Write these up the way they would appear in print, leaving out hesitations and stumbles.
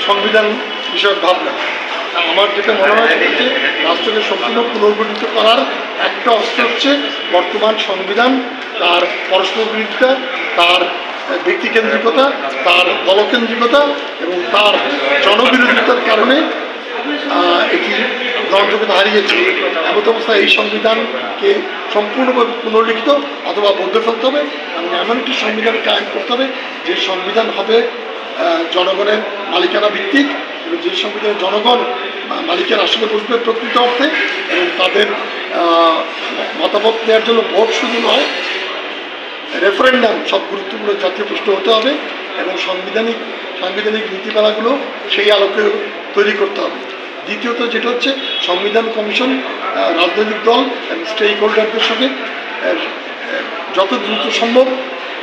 সংবিধান বিষয়ক ভাবনা। আমার যেটা মনে হয় যে রাষ্ট্রকে সম্পূর্ণ পুনর্গঠিত করার একটা অস্ত্র হচ্ছে বর্তমান সংবিধান, তার পরস্পর বিরোধিতা, তার ব্যক্তিকেন্দ্রিকতা, তার দলকেন্দ্রিকতা এবং তার জনবিরোধিতার কারণে এটি গ্রহণযোগ্যতা হারিয়েছে। এমন অবস্থায় এই সংবিধানকে সম্পূর্ণভাবে পুনর্লিখিত অথবা বদলে ফেলতে হবে এবং এমন একটি সংবিধান কায়েম করতে হবে যে সংবিধান হবে জনগণের মালিকানা ভিত্তিক এবং যে সংবিধানে জনগণ মালিকের আসলে বসবে প্রকৃত অর্থে এবং তাদের মতামত নেওয়ার জন্য ভোট শুধু নয়, রেফারেন্ডাম সব গুরুত্বপূর্ণ জাতীয় প্রশ্ন হতে হবে এবং সাংবিধানিক নীতিমালাগুলো সেই আলোকে তৈরি করতে হবে। দ্বিতীয়ত যেটা হচ্ছে সংবিধান কমিশন রাজনৈতিক দল এবং স্টেক হোল্ডারদের সঙ্গে যত দ্রুত সম্ভব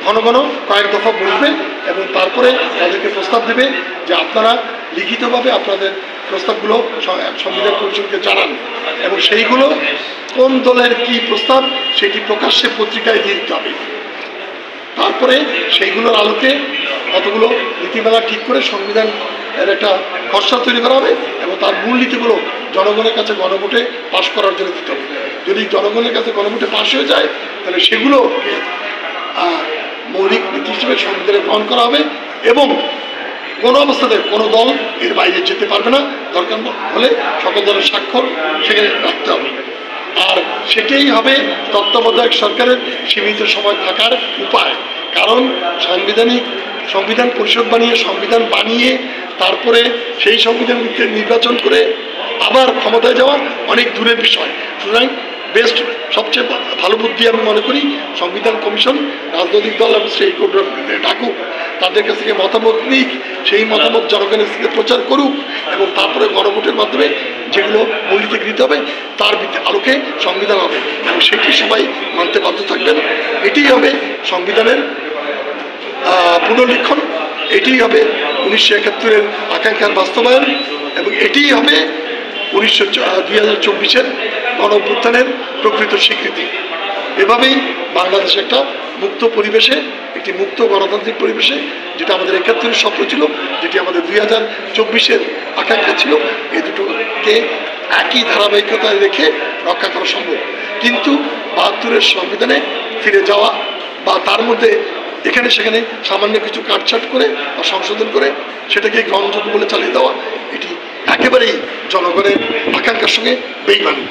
ঘন ঘন কয়েক দফা বসবে এবং তারপরে তাদেরকে প্রস্তাব দেবে যে আপনারা লিখিতভাবে আপনাদের প্রস্তাবগুলো সংবিধান কমিশনকে জানান এবং সেইগুলো কোন দলের কি প্রস্তাব সেটি প্রকাশ্যে পত্রিকায় দিয়ে দিতে হবে। তারপরে সেইগুলোর আলোকে কতগুলো নীতিমালা ঠিক করে সংবিধান এর একটা খসড়া তৈরি করা হবে এবং তার মূল নীতিগুলো জনগণের কাছে গণভোটে পাশ করার জন্য দিতে হবে। যদি জনগণের কাছে গণভোটে পাশ হয়ে যায় তাহলে সেগুলো মৌলিক নীতি হিসেবে সংবিধানে গ্রহণ করা হবে এবং কোনো অবস্থাতে কোনো দল এর বাইরে যেতে পারবে না, দরকার হলে সকল দলের স্বাক্ষর সেখানে রাখতে হবে। আর সেটাই হবে তত্ত্বাবধায়ক সরকারের সীমিত সময় থাকার উপায়। কারণ সংবিধান পরিষদ সংবিধান বানিয়ে তারপরে সেই সংবিধান নির্বাচন করে আবার ক্ষমতায় যাওয়া অনেক দূরের বিষয়। সুতরাং বেস্ট সবচেয়ে ভালো বুদ্ধি আমি মনে করি সংবিধান কমিশন রাজনৈতিক দল এবং স্টেক হোল্ডার ডাকুক, তাদের কাছ থেকে মতামত নিক, সেই মতামত জনগণের থেকে প্রচার করুক এবং তারপরে গণভোটের মাধ্যমে যেগুলো মূলনীতি গৃহীত হবে তার আলোকে সংবিধান হবে এবং সেটি সবাই মানতে বাধ্য থাকবেন। এটিই হবে সংবিধানের পুনর্লিখন, এটিই হবে 1971-এর আকাঙ্ক্ষার বাস্তবায়ন এবং এটিই হবে 2024-এর গণঅভ্যুত্থানের প্রকৃত স্বীকৃতি। এভাবেই বাংলাদেশ একটা মুক্ত পরিবেশে, একটি মুক্ত গণতান্ত্রিক পরিবেশে, যেটা আমাদের 71-এর স্বপ্ন ছিল, যেটি আমাদের 2024-এর আকাঙ্ক্ষা ছিল, এই দুটোকে একই ধারাবাহিকতায় রেখে রক্ষা করা সম্ভব। কিন্তু 72-এর সংবিধানে ফিরে যাওয়া বা তার মধ্যে এখানে সেখানে সামান্য কিছু কাটছাট করে বা সংশোধন করে সেটাকে গ্রহণযোগ্য বলে চালিয়ে দেওয়া, এটি একেবারেই জনগণের আকাঙ্ক্ষার সঙ্গে বেইমানি।